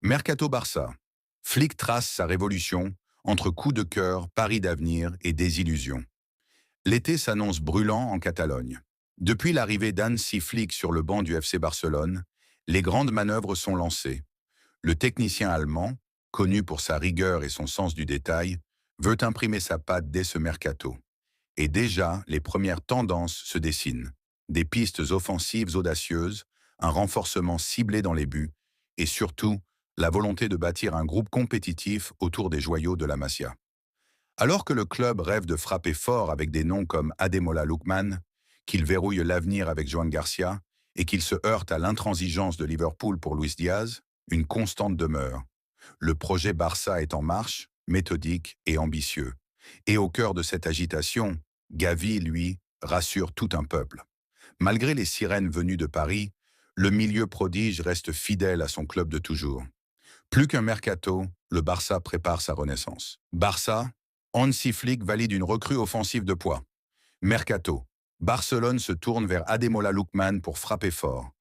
Mercato Barça. Flick trace sa révolution entre coups de cœur, paris d'avenir et désillusion. L'été s'annonce brûlant en Catalogne. Depuis l'arrivée d'Hansi Flick sur le banc du FC Barcelone, les grandes manœuvres sont lancées. Le technicien allemand, connu pour sa rigueur et son sens du détail, veut imprimer sa patte dès ce mercato. Et déjà, les premières tendances se dessinent. Des pistes offensives audacieuses, un renforcement ciblé dans les buts, et surtout, la volonté de bâtir un groupe compétitif autour des joyaux de la Masia. Alors que le club rêve de frapper fort avec des noms comme Ademola Lookman, qu'il verrouille l'avenir avec Joan Garcia, et qu'il se heurte à l'intransigeance de Liverpool pour Luis Diaz, une constante demeure. Le projet Barça est en marche, méthodique et ambitieux. Et au cœur de cette agitation, Gavi, lui, rassure tout un peuple. Malgré les sirènes venues de Paris, le milieu prodige reste fidèle à son club de toujours. Plus qu'un mercato, le Barça prépare sa renaissance. Barça, Hansi Flick valide une recrue offensive de poids. Mercato, Barcelone se tourne vers Ademola Lookman pour frapper fort.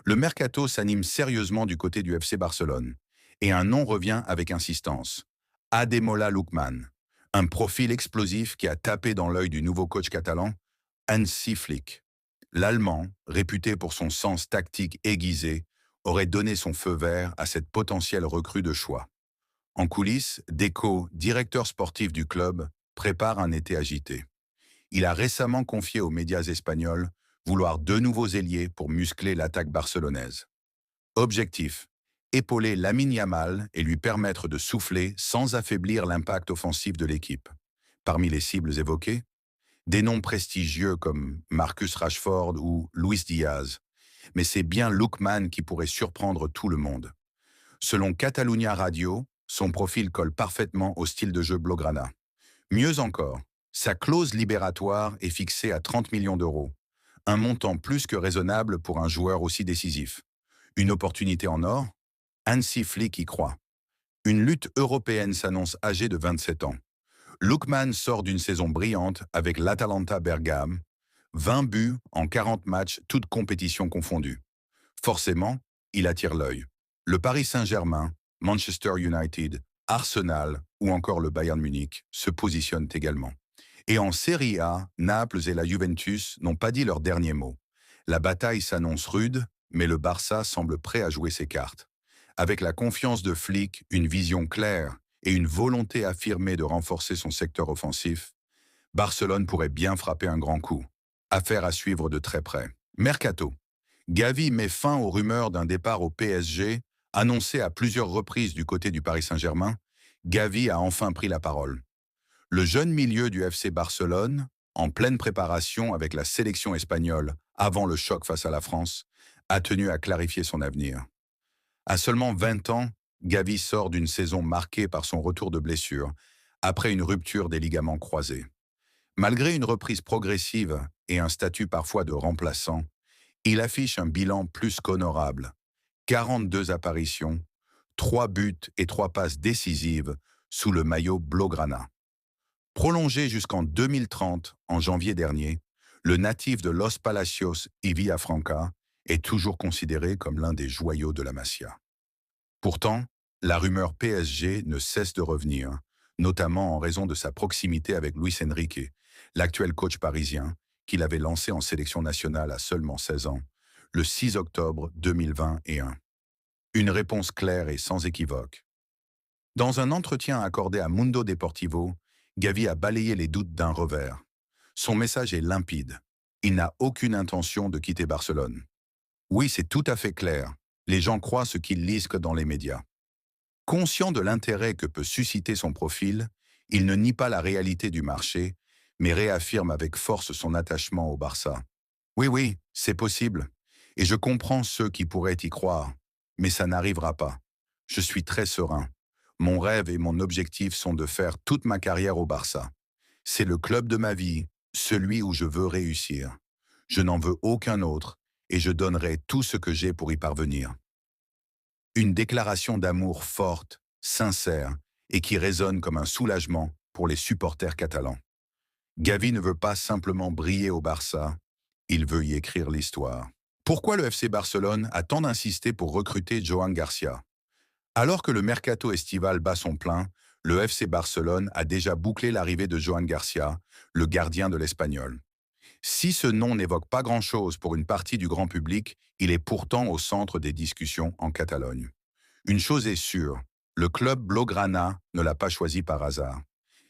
Le mercato s'anime sérieusement du côté du FC Barcelone. Et un nom revient avec insistance. Ademola Lookman, un profil explosif qui a tapé dans l'œil du nouveau coach catalan, Hansi Flick. L'Allemand, réputé pour son sens tactique aiguisé, aurait donné son feu vert à cette potentielle recrue de choix. En coulisses, Deco, directeur sportif du club, prépare un été agité. Il a récemment confié aux médias espagnols vouloir deux nouveaux ailiers pour muscler l'attaque barcelonaise. Objectif, épauler Lamine Yamal et lui permettre de souffler sans affaiblir l'impact offensif de l'équipe. Parmi les cibles évoquées, des noms prestigieux comme Marcus Rashford ou Luis Diaz. Mais c'est bien Lookman qui pourrait surprendre tout le monde. Selon Catalunya Radio, son profil colle parfaitement au style de jeu Blaugrana. Mieux encore, sa clause libératoire est fixée à 30 millions d'euros, un montant plus que raisonnable pour un joueur aussi décisif. Une opportunité en or? Hansi Flick y croit. Une lutte européenne s'annonce âgée de 27 ans. Lookman sort d'une saison brillante avec l'Atalanta Bergame, 20 buts en 40 matchs, toutes compétitions confondues. Forcément, il attire l'œil. Le Paris Saint-Germain, Manchester United, Arsenal ou encore le Bayern Munich se positionnent également. Et en Serie A, Naples et la Juventus n'ont pas dit leur dernier mot. La bataille s'annonce rude, mais le Barça semble prêt à jouer ses cartes. Avec la confiance de Flick, une vision claire et une volonté affirmée de renforcer son secteur offensif, Barcelone pourrait bien frapper un grand coup. Affaire à suivre de très près. Mercato. Gavi met fin aux rumeurs d'un départ au PSG, annoncé à plusieurs reprises du côté du Paris Saint-Germain. Gavi a enfin pris la parole. Le jeune milieu du FC Barcelone, en pleine préparation avec la sélection espagnole avant le choc face à la France, a tenu à clarifier son avenir. À seulement 20 ans, Gavi sort d'une saison marquée par son retour de blessure, après une rupture des ligaments croisés. Malgré une reprise progressive et un statut parfois de remplaçant, il affiche un bilan plus qu'honorable. 42 apparitions, 3 buts et 3 passes décisives sous le maillot Blaugrana. Prolongé jusqu'en 2030, en janvier dernier, le natif de Los Palacios y Villafranca est toujours considéré comme l'un des joyaux de la Masia. Pourtant, la rumeur PSG ne cesse de revenir, notamment en raison de sa proximité avec Luis Enrique, l'actuel coach parisien, qu'il avait lancé en sélection nationale à seulement 16 ans, le 6 octobre 2021. Une réponse claire et sans équivoque. Dans un entretien accordé à Mundo Deportivo, Gavi a balayé les doutes d'un revers. Son message est limpide. Il n'a aucune intention de quitter Barcelone. Oui, c'est tout à fait clair. Les gens croient ce qu'ils lisent que dans les médias. Conscient de l'intérêt que peut susciter son profil, il ne nie pas la réalité du marché, mais réaffirme avec force son attachement au Barça. Oui, c'est possible. Et je comprends ceux qui pourraient y croire. Mais ça n'arrivera pas. Je suis très serein. Mon rêve et mon objectif sont de faire toute ma carrière au Barça. C'est le club de ma vie, celui où je veux réussir. Je n'en veux aucun autre et je donnerai tout ce que j'ai pour y parvenir. Une déclaration d'amour forte, sincère et qui résonne comme un soulagement pour les supporters catalans. Gavi ne veut pas simplement briller au Barça, il veut y écrire l'histoire. Pourquoi le FC Barcelone a tant insisté pour recruter Joan Garcia? Alors que le mercato estival bat son plein, le FC Barcelone a déjà bouclé l'arrivée de Joan Garcia, le gardien de l'Espagnol. Si ce nom n'évoque pas grand-chose pour une partie du grand public, il est pourtant au centre des discussions en Catalogne. Une chose est sûre, le club Blaugrana ne l'a pas choisi par hasard.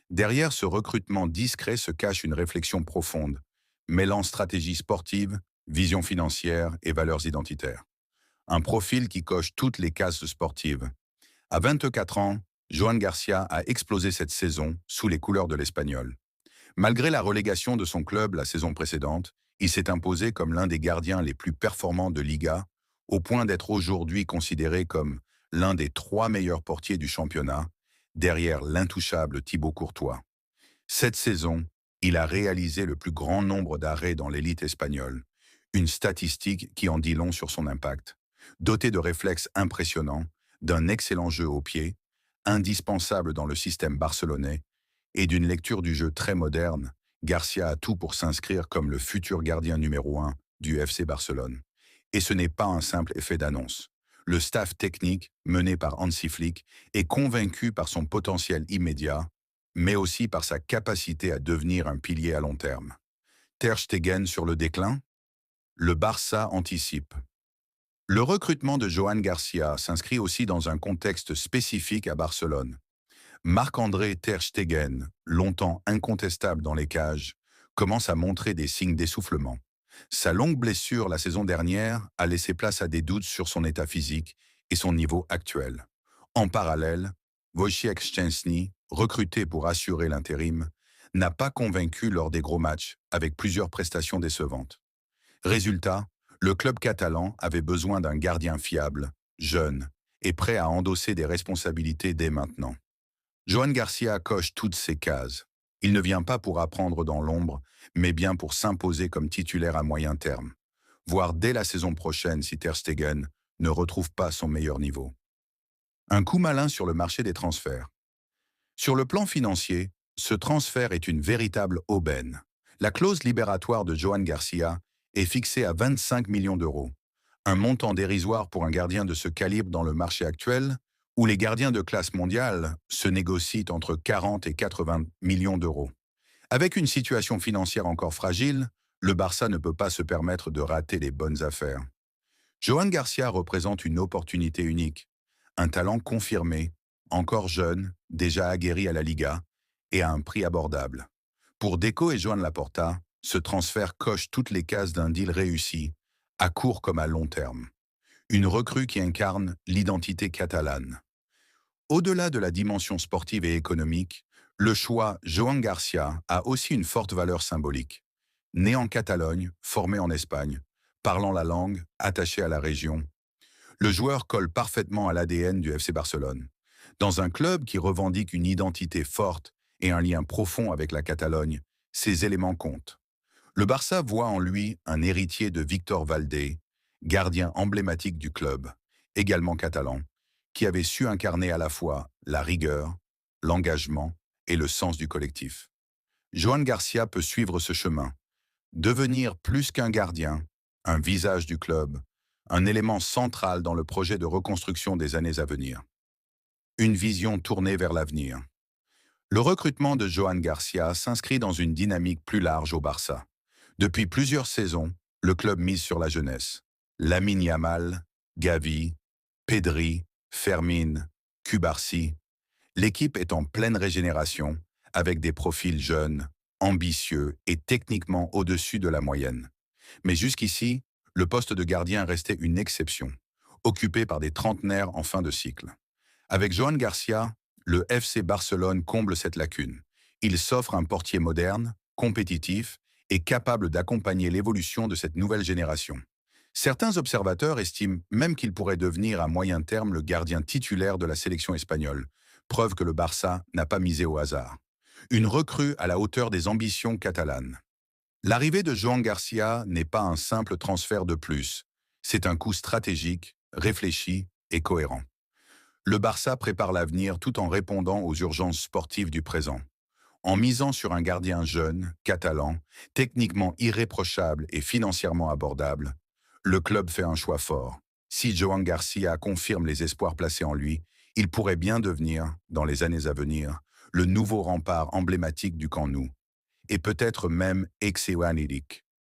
Derrière ce recrutement discret se cache une réflexion profonde, mêlant stratégie sportive, vision financière et valeurs identitaires. Un profil qui coche toutes les cases sportives. À 24 ans, Joan Garcia a explosé cette saison sous les couleurs de l'Espagnol. Malgré la relégation de son club la saison précédente, il s'est imposé comme l'un des gardiens les plus performants de Liga, au point d'être aujourd'hui considéré comme l'un des 3 meilleurs portiers du championnat, derrière l'intouchable Thibaut Courtois. Cette saison, il a réalisé le plus grand nombre d'arrêts dans l'élite espagnole, une statistique qui en dit long sur son impact. Doté de réflexes impressionnants, d'un excellent jeu au pied, indispensable dans le système barcelonais, et d'une lecture du jeu très moderne, Garcia a tout pour s'inscrire comme le futur gardien numéro 1 du FC Barcelone. Et ce n'est pas un simple effet d'annonce. Le staff technique, mené par Hansi Flick, est convaincu par son potentiel immédiat, mais aussi par sa capacité à devenir un pilier à long terme. Ter Stegen sur le déclin? Le Barça anticipe. Le recrutement de Joan Garcia s'inscrit aussi dans un contexte spécifique à Barcelone. Marc-André Ter Stegen, longtemps incontestable dans les cages, commence à montrer des signes d'essoufflement. Sa longue blessure la saison dernière a laissé place à des doutes sur son état physique et son niveau actuel. En parallèle, Wojciech Szczęsny, recruté pour assurer l'intérim, n'a pas convaincu lors des gros matchs, avec plusieurs prestations décevantes. Résultat, le club catalan avait besoin d'un gardien fiable, jeune et prêt à endosser des responsabilités dès maintenant. Joan Garcia coche toutes ces cases. Il ne vient pas pour apprendre dans l'ombre, mais bien pour s'imposer comme titulaire à moyen terme, voire dès la saison prochaine si Ter Stegen ne retrouve pas son meilleur niveau. Un coup malin sur le marché des transferts. Sur le plan financier, ce transfert est une véritable aubaine. La clause libératoire de Joan Garcia est fixée à 25 millions d'euros, un montant dérisoire pour un gardien de ce calibre dans le marché actuel, où les gardiens de classe mondiale se négocient entre 40 et 80 millions d'euros. Avec une situation financière encore fragile, le Barça ne peut pas se permettre de rater les bonnes affaires. Joan Garcia représente une opportunité unique, un talent confirmé, encore jeune, déjà aguerri à la Liga, et à un prix abordable. Pour Deco et Joan Laporta, ce transfert coche toutes les cases d'un deal réussi, à court comme à long terme. Une recrue qui incarne l'identité catalane. Au-delà de la dimension sportive et économique, le choix Joan Garcia a aussi une forte valeur symbolique. Né en Catalogne, formé en Espagne, parlant la langue, attaché à la région, le joueur colle parfaitement à l'ADN du FC Barcelone. Dans un club qui revendique une identité forte et un lien profond avec la Catalogne, ces éléments comptent. Le Barça voit en lui un héritier de Victor Valdé, gardien emblématique du club, également catalan, qui avait su incarner à la fois la rigueur, l'engagement et le sens du collectif. Joan Garcia peut suivre ce chemin, devenir plus qu'un gardien, un visage du club, un élément central dans le projet de reconstruction des années à venir. Une vision tournée vers l'avenir. Le recrutement de Joan Garcia s'inscrit dans une dynamique plus large au Barça. Depuis plusieurs saisons, le club mise sur la jeunesse. Lamine Yamal, Gavi, Pedri, Fermin, Cubarsí. L'équipe est en pleine régénération, avec des profils jeunes, ambitieux et techniquement au-dessus de la moyenne. Mais jusqu'ici, le poste de gardien restait une exception, occupé par des trentenaires en fin de cycle. Avec Joan Garcia, le FC Barcelone comble cette lacune. Il s'offre un portier moderne, compétitif et capable d'accompagner l'évolution de cette nouvelle génération. Certains observateurs estiment même qu'il pourrait devenir à moyen terme le gardien titulaire de la sélection espagnole, preuve que le Barça n'a pas misé au hasard. Une recrue à la hauteur des ambitions catalanes. L'arrivée de Joan Garcia n'est pas un simple transfert de plus, c'est un coup stratégique, réfléchi et cohérent. Le Barça prépare l'avenir tout en répondant aux urgences sportives du présent. En misant sur un gardien jeune, catalan, techniquement irréprochable et financièrement abordable, le club fait un choix fort. Si Joan Garcia confirme les espoirs placés en lui, Il pourrait bien devenir, dans les années à venir, le nouveau rempart emblématique du Camp Nou, et peut-être même exéanilique.